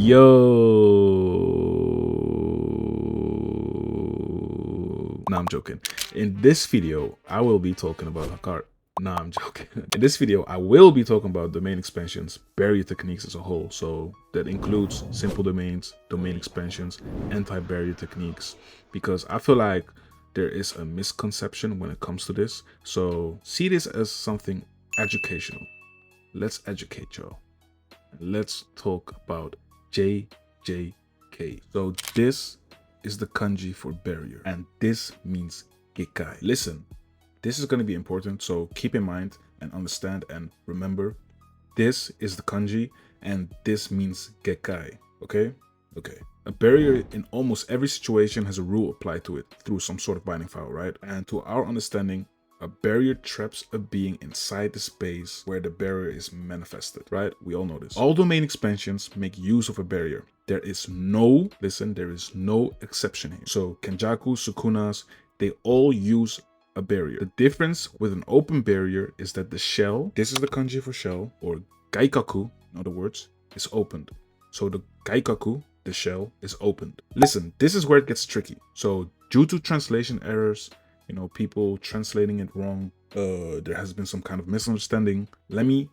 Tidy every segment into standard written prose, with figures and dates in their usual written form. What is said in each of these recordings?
Yo. Nah, I'm joking. In this video, I will be talking about Hakar. Nah, I'm joking. In this video, I will be talking about domain expansions, barrier techniques as a whole. So that includes simple domains, domain expansions, anti-barrier techniques. Because I feel like there is a misconception when it comes to this. So see this as something educational. Let's educate y'all. Let's talk about JJK. So this is the kanji for barrier, and this means Gekai. Listen, this is going to be important, so keep in mind and understand and remember, this is the kanji and this means Gekai, okay? Okay. A barrier in almost every situation has a rule applied to it through some sort of binding file, right? And to our understanding, a barrier traps a being inside the space where the barrier is manifested, right? We all know this. All domain expansions make use of a barrier. There is no, listen, there is no exception here. So Kenjaku, Sukunas, they all use a barrier. The difference with an open barrier is that the shell, this is the kanji for shell, or gaikaku, in other words, is opened. So the gaikaku, the shell, is opened. Listen, this is where it gets tricky. So due to translation errors, you know, people translating it wrong, there has been some kind of misunderstanding. Let me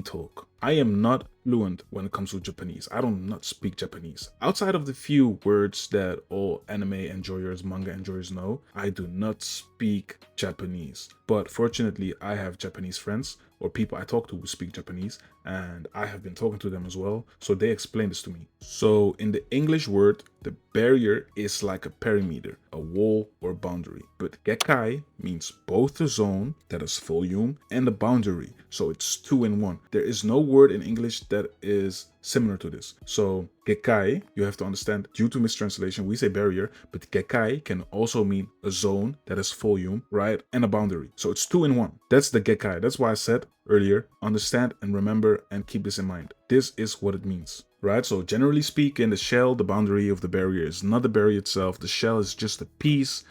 talk. I am not fluent when it comes to Japanese. I do not speak Japanese. Outside of the few words that all anime enjoyers, manga enjoyers know, I do not speak Japanese. But fortunately, I have Japanese friends or people I talk to who speak Japanese, and I have been talking to them as well, so they explained this to me. So in the English word, the barrier is like a perimeter, a wall or boundary. But Gekai means both the zone, that is volume, and the boundary, so it's two in one. There is no word in English that is similar to this. So Gekai, you have to understand, due to mistranslation, we say barrier, but Gekai can also mean a zone, that is volume, right? And a boundary. So it's two in one. That's the Gekai. That's why I said earlier, understand and remember and keep this in mind. This is what it means, right? So generally speaking, the shell, the boundary of the barrier is not the barrier itself. The shell is just a piece,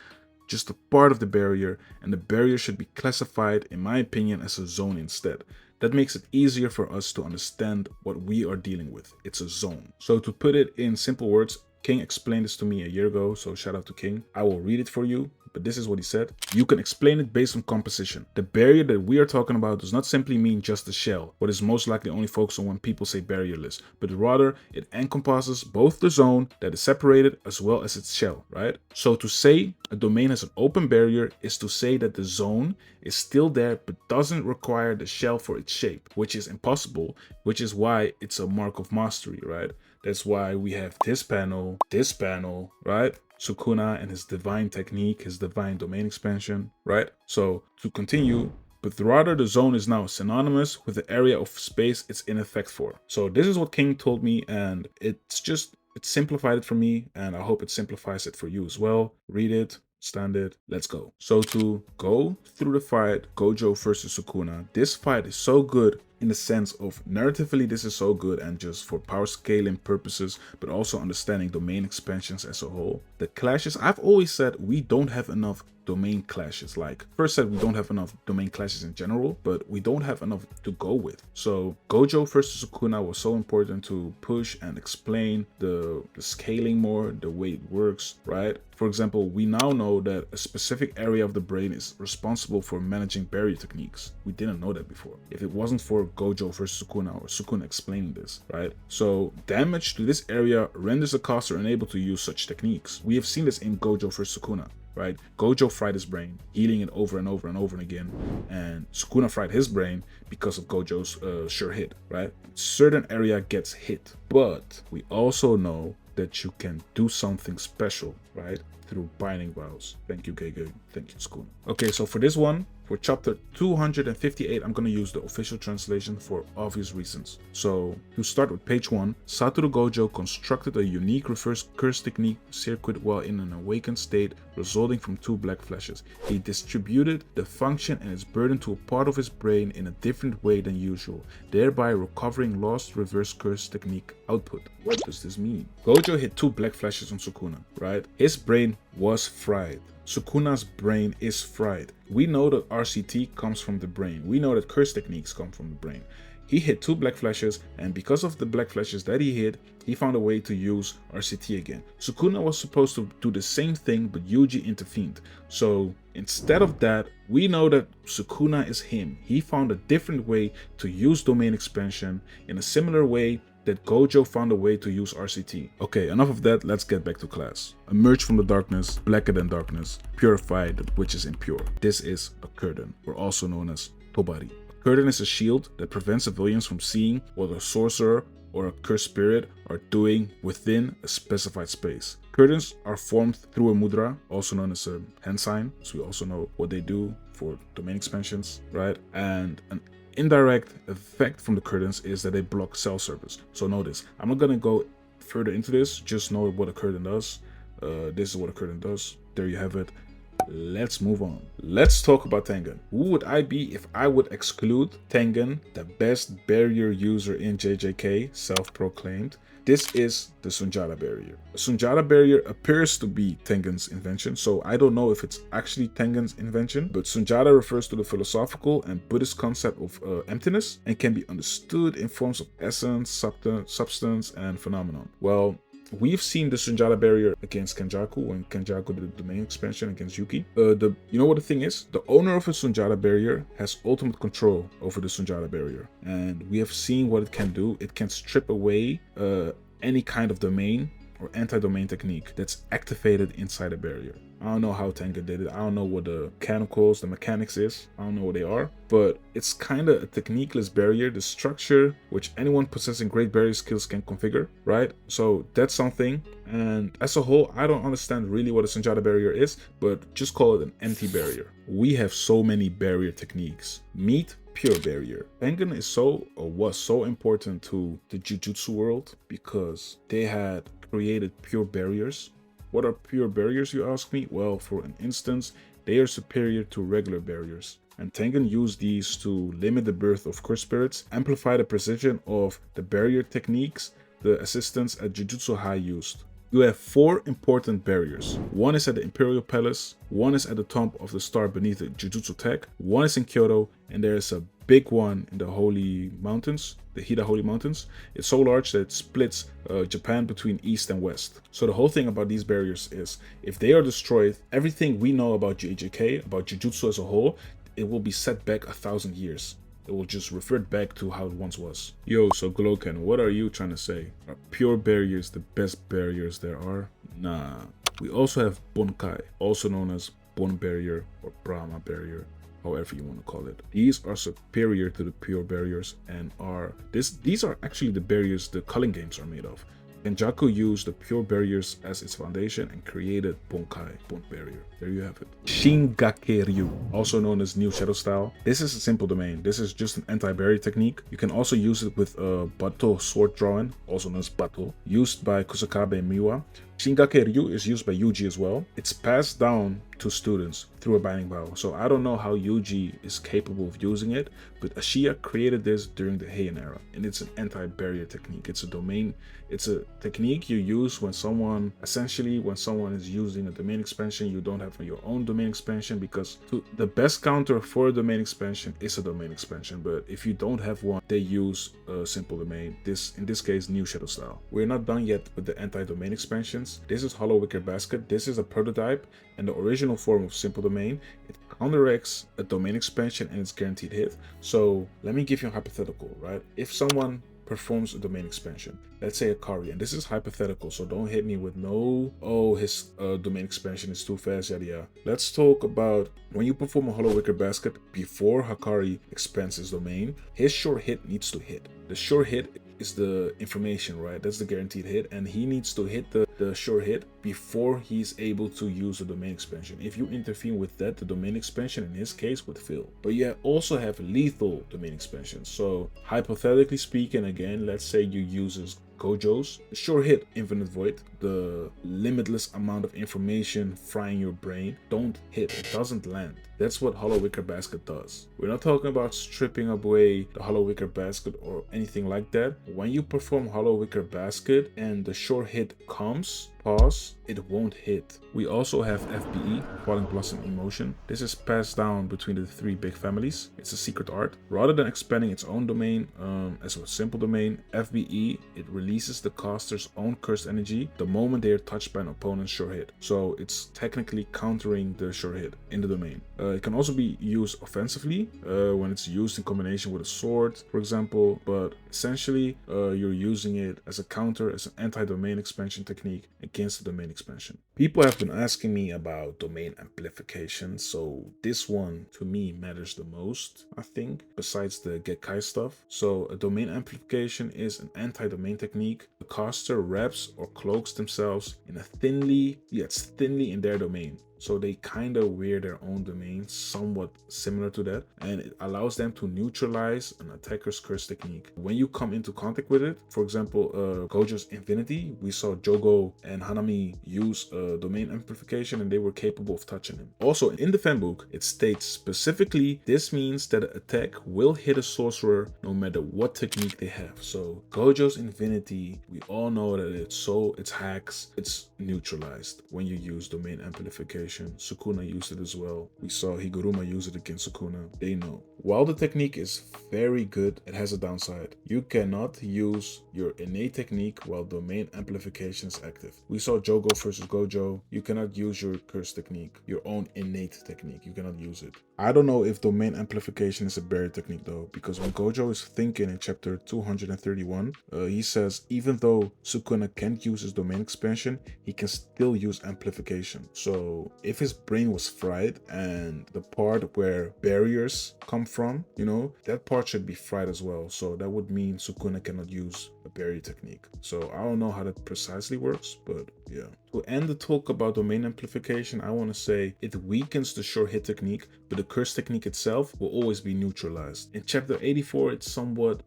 just a part of the barrier, and the barrier should be classified, in my opinion, as a zone instead. That makes it easier for us to understand what we are dealing with. It's a zone. So to put it in simple words, King explained this to me a year ago, so shout out to King. I will read it for you, but this is what he said. You can explain it based on composition. The barrier that we are talking about does not simply mean just the shell, what is most likely only focused on when people say barrierless, but rather it encompasses both the zone that is separated as well as its shell, right? So to say a domain has an open barrier is to say that the zone is still there but doesn't require the shell for its shape, which is impossible, which is why it's a mark of mastery, right? That's why we have this panel, right? Sukuna and his divine technique, his divine domain expansion, right? So to continue, but rather the zone is now synonymous with the area of space it's in effect for. So this is what King told me, and it simplified it for me, and I hope it simplifies it for you as well. Read it, stand it, let's go. So to go through the fight, Gojo versus Sukuna, this fight is so good in the sense of narratively this is so good and just for power scaling purposes, but also understanding domain expansions as a whole. The clashes, I've always said we don't have enough domain clashes. Like first said, we don't have enough domain clashes in general, but we don't have enough to go with. So Gojo versus Sukuna was so important to push and explain the scaling more, the way it works, right? For example, we now know that a specific area of the brain is responsible for managing barrier techniques. We didn't know that before. If it wasn't for Gojo versus Sukuna or Sukuna explaining this, right? So damage to this area renders the caster unable to use such techniques. We have seen this in Gojo versus Sukuna, right? Gojo fried his brain, healing it over and over and over again, and Sukuna fried his brain because of Gojo's sure hit, right? Certain area gets hit, but we also know that you can do something special, right? Through binding vows. Thank you, Gege. Thank you, Sukuna. Okay, so for this one, for chapter 258, I'm going to use the official translation for obvious reasons. So, to start with page 1, Satoru Gojo constructed a unique reverse curse technique circuit while in an awakened state, resulting from 2 black flashes. He distributed the function and its burden to a part of his brain in a different way than usual, thereby recovering lost reverse curse technique output. What does this mean? Gojo hit 2 black flashes on Sukuna, right? His brain was fried. Sukuna's brain is fried. We know that RCT comes from the brain. We know that curse techniques come from the brain. He hit 2 black flashes, and because of the black flashes that he hit, he found a way to use RCT again. Sukuna was supposed to do the same thing, but Yuji intervened. So instead of that, we know that Sukuna is him. He found a different way to use domain expansion in a similar way that Gojo found a way to use RCT. Okay, enough of that, let's get back to class. Emerge from the darkness, blacker than darkness, purify that which is impure. This is a curtain, or also known as Tobari. A curtain is a shield that prevents civilians from seeing what a sorcerer or a cursed spirit are doing within a specified space. Curtains are formed through a mudra, also known as a hand sign, so we also know what they do for domain expansions, right? And an indirect effect from the curtains is that they block cell service. So notice, I'm not gonna go further into this, just know what a curtain does. This is what a curtain does. There you have it. Let's move on. Let's talk about Tengen. Who would I be if I would exclude Tengen, the best barrier user in JJK, self-proclaimed? This is the Sunjata barrier. The Sunjata barrier appears to be Tengen's invention, so I don't know if it's actually Tengen's invention, but Sunjata refers to the philosophical and Buddhist concept of emptiness and can be understood in forms of essence, substance, and phenomenon. Well, we've seen the Sunjata barrier against Kenjaku when Kenjaku did the domain expansion against Yuki. You know what the thing is? The owner of a Sunjata barrier has ultimate control over the Sunjata barrier, and we have seen what it can do. It can strip away any kind of domain or anti-domain technique that's activated inside a barrier. I don't know how Tengen did it. I don't know what the mechanics is. I don't know what they are, but it's kind of a techniqueless barrier, the structure which anyone possessing great barrier skills can configure, right? So that's something. And as a whole, I don't understand really what a Sunjata barrier is, but just call it an empty barrier. We have so many barrier techniques. Meet pure barrier. Tengen was so important to the Jujutsu world because they had created pure barriers. What are pure barriers, you ask me? Well, for an instance, they are superior to regular barriers. And Tengen used these to limit the birth of cursed spirits, amplify the precision of the barrier techniques the assistants at Jujutsu High used. You have 4 important barriers. One is at the Imperial Palace, one is at the Tomb of the Star beneath the Jujutsu Tech, one is in Kyoto, and there is a big one in the Holy Mountains, the Hida Holy Mountains. It's so large that it splits Japan between East and West. So the whole thing about these barriers is, if they are destroyed, everything we know about JJK, about Jujutsu as a whole, it will be set back 1,000 years. It will just revert back to how it once was. Yo, so Gloken, what are you trying to say? Are pure barriers the best barriers there are? Nah. We also have Bonkai, also known as Bon Barrier or Brahma Barrier, however you want to call it. These are superior to the pure barriers and these are actually the barriers the culling games are made of. Kenjaku used the pure barriers as its foundation and created Bonkai, Bon Barrier. There you have it. Shingake-ryu, also known as New Shadow Style. This is a simple domain. This is just an anti-barrier technique. You can also use it with Bato sword drawing, also known as Bato, used by Kusakabe and Miwa. Shingake-ryu is used by Yuji as well. It's passed down to students through a binding vow. So I don't know how Yuji is capable of using it, but Ashiya created this during the Heian era, and it's an anti-barrier technique. It's a technique you use when someone is using a domain expansion. You don't have your own domain expansion, because the best counter for a domain expansion is a domain expansion. But if you don't have one, they use a simple domain. In this case, New Shadow Style. We're not done yet with the anti-domain expansions. This is Hollow Wicker Basket. This is a prototype and the original form of simple domain. It counteracts a domain expansion and it's guaranteed hit. So let me give you a hypothetical, right? If someone performs a domain expansion, let's say Akari, and this is hypothetical, so don't hit me with his domain expansion is too fast, yada yada. Let's talk about when you perform a Hollow Wicker Basket before Hakari expands his domain, his short hit needs to hit. The short hit is the information, right? That's the guaranteed hit, and he needs to hit the short hit before he's able to use the domain expansion. If you intervene with that, the domain expansion in his case would fail. But you also have lethal domain expansions. So hypothetically speaking, again, let's say you use Gojo's sure hit Infinite Void, the limitless amount of information frying your brain, don't hit. It doesn't land. That's what Hollow Wicker Basket does. We're not talking about stripping away the Hollow Wicker Basket or anything like that. When you perform Hollow Wicker Basket and the sure hit comes, pause, it won't hit. We also have FBE, Falling Blossom Emotion. This is passed down between the three big families. It's a secret art. Rather than expanding its own domain as a simple domain, FBE, it releases the caster's own cursed energy the moment they are touched by an opponent's sure hit. So it's technically countering the sure hit in the domain. It can also be used offensively when it's used in combination with a sword, for example, but essentially you're using it as a counter, as an anti-domain expansion technique against the domain expansion. People have been asking me about domain amplification, so this one to me matters the most, I think, besides the Gekkai stuff. So a domain amplification is an anti-domain technique. The caster wraps or cloaks themselves in a thinly in their domain. So they kind of wear their own domain, somewhat similar to that, and it allows them to neutralize an attacker's curse technique. When you come into contact with it, for example, Gojo's Infinity, we saw Jogo and Hanami use domain amplification and they were capable of touching him. Also, in the fanbook, it states specifically this means that an attack will hit a sorcerer no matter what technique they have. So Gojo's Infinity, we all know that it's hacks, it's neutralized when you use domain amplification. Sukuna used it as well. We saw Higuruma use it against Sukuna. They know. While the technique is very good, it has a downside. You cannot use your innate technique while domain amplification is active. We saw Jogo versus Gojo. You cannot use your curse technique, your own innate technique. You cannot use it. I don't know if domain amplification is a barrier technique though, because when Gojo is thinking in chapter 231, he says even though Sukuna can't use his domain expansion, he can still use amplification. So if his brain was fried and the part where barriers come from, that part should be fried as well. So that would mean Sukuna cannot use a barrier technique. So I don't know how that precisely works, but yeah. To end the talk about domain amplification, I want to say it weakens the sure hit technique, but the curse technique itself will always be neutralized. In chapter 84, it's somewhat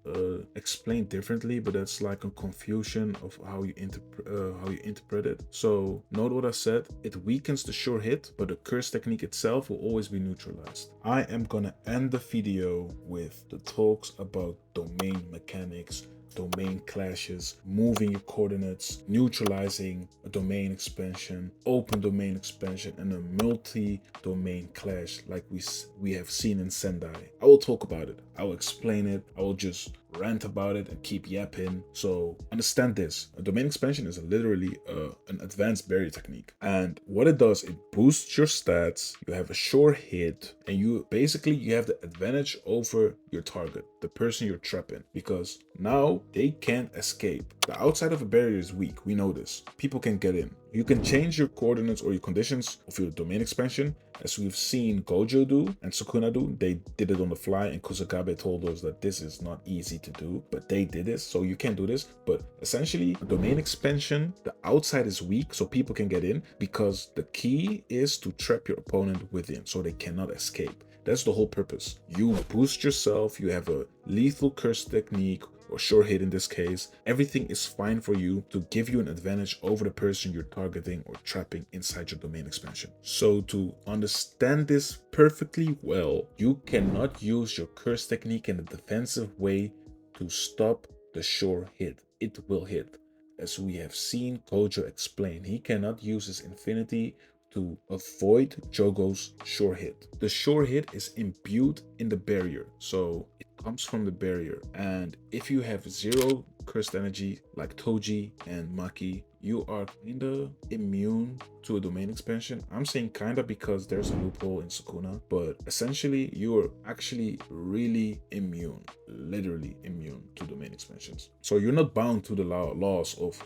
explained differently, but that's like a confusion of how you interpret it. So note what I said, it weakens the sure hit, but the curse technique itself will always be neutralized. I am gonna end the video with the talks about domain mechanics, domain clashes, moving your coordinates, neutralizing a domain expansion, open domain expansion, and a multi-domain clash like we have seen in Sendai. I will talk about it. I will explain it. I will just rant about it and keep yapping. So understand this. A domain expansion is literally an advanced barrier technique. And what it does, it boosts your stats. You have a sure hit and you have the advantage over your target, the person you're trapping, because now they can't escape. The outside of a barrier is weak. We know this. People can get in. You can change your coordinates or your conditions of your domain expansion, as we've seen Gojo do and Sukuna do. They did it on the fly, and Kusakabe told us that this is not easy to do, but they did this, so you can do this. But essentially, domain expansion, the outside is weak, so people can get in, because the key is to trap your opponent within, so they cannot escape. That's the whole purpose. You boost yourself, you have a lethal curse technique, or sure hit in this case. Everything is fine for you to give you an advantage over the person you're targeting or trapping inside your domain expansion. So to understand this perfectly well, you cannot use your curse technique in a defensive way to stop the sure hit. It will hit. As we have seen Gojo explain, he cannot use his infinity to avoid Jogo's sure hit. The sure hit is imbued in the barrier, so it comes from the barrier. And if you have zero cursed energy like Toji and Maki, you are kinda immune to a domain expansion. I'm saying kinda because there's a loophole in Sukuna, but essentially you are actually really immune, literally immune to domain expansions. So you're not bound to the laws of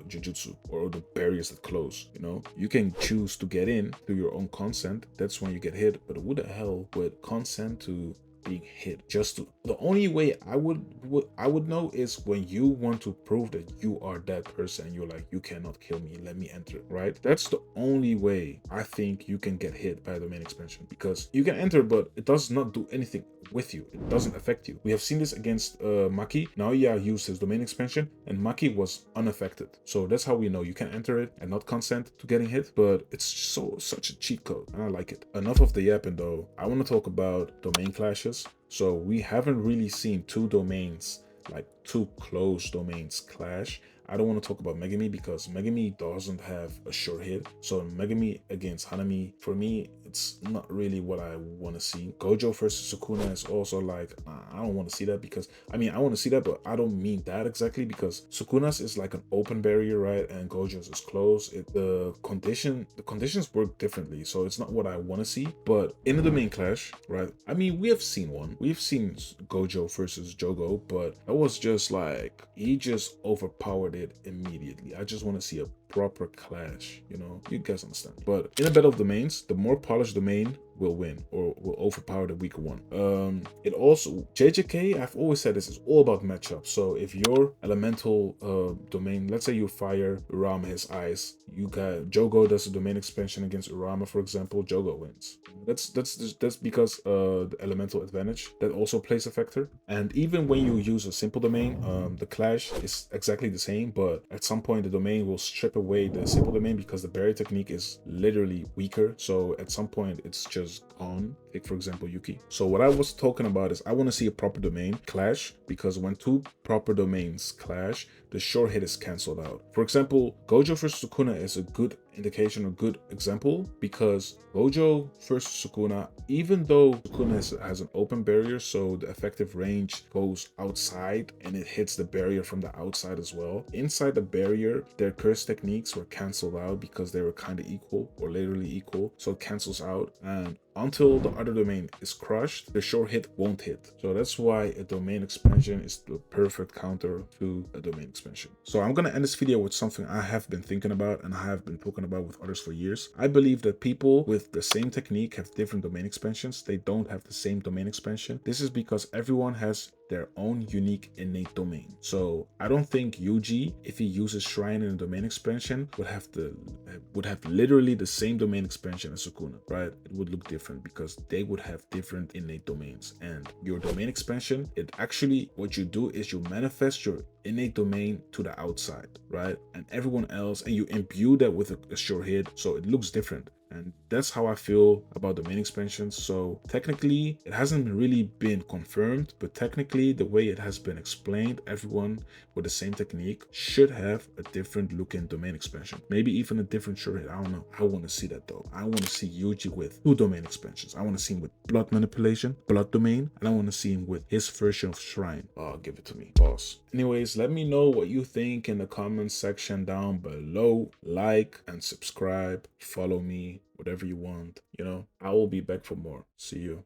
Jujutsu or the barriers that close, You can choose to get in through your own consent. That's when you get hit, but who the hell would consent to being hit. The only way I would know is when you want to prove that you are that person. You're like, you cannot kill me. Let me enter it, right? That's the only way I think you can get hit by a domain expansion, because you can enter, but it does not do anything with you. It doesn't affect you. We have seen this against Maki. Naoya used his domain expansion and Maki was unaffected. So that's how we know you can enter it and not consent to getting hit, but it's such a cheat code and I like it. Enough of the yapping though. I want to talk about domain clashes. So we haven't really seen two domains, like two close domains, clash. I don't want to talk about Megami because Megami doesn't have a sure hit. So Megami against Hanami, for me, it's not really what I want to see. Gojo versus Sukuna is also like, I don't want to see that, because I mean, I want to see that, but I don't mean that exactly, because Sukuna's is like an open barrier, right? And Gojo's is closed. The conditions work differently. So it's not what I want to see. But in the domain clash, right? I mean, we have seen one. We've seen Gojo versus Jogo, but that was just like, he just overpowered it immediately. I just want to see a proper clash, you know, you guys understand. But in a battle of domains, the more polished domain will win or will overpower the weaker one. It also, JJK, I've always said this is all about matchup. So if your elemental domain, let's say you fire, Urama has ice, you got Jogo does a domain expansion against Urama, for example, Jogo wins. That's because the elemental advantage that also plays a factor. And even when you use a simple domain, the clash is exactly the same, but at some point the domain will strip away the simple domain because the barrier technique is literally weaker. So at some point it's just gone. Take for example Yuki. So what I was talking about is I want to see a proper domain clash, because when two proper domains clash, the short hit is cancelled out. For example, Gojo versus Sukuna is a good indication, a good example, because Gojo versus Sukuna, even though Sukuna has an open barrier, so the effective range goes outside and it hits the barrier from the outside as well. Inside the barrier, their curse techniques were cancelled out because they were kind of equal or literally equal, so it cancels out. And until the other domain is crushed, the short hit won't hit. So that's why a domain expansion is the perfect counter to a domain expansion. So I'm gonna end this video with something I have been thinking about and I have been talking about with others for years. I believe that people with the same technique have different domain expansions. They don't have the same domain expansion. This is because everyone has their own unique innate domain. So I don't think Yuji, if he uses Shrine in a domain expansion, would have literally the same domain expansion as Sukuna, right? It would look different because they would have different innate domains. And your domain expansion, it actually, what you do is you manifest your innate domain to the outside, right? And everyone else, and you imbue that with a sure hit, so it looks different. And that's how I feel about domain expansions. So technically, it hasn't really been confirmed, but technically the way it has been explained, everyone with the same technique should have a different looking domain expansion. Maybe even a different sure hit, I don't know. I want to see that though. I want to see Yuji with two domain expansions. I want to see him with blood manipulation, blood domain, and I want to see him with his version of Shrine. Oh, give it to me, boss. Anyways, let me know what you think in the comments section down below. Like and subscribe, follow me, whatever you want, you know. I will be back for more. See you.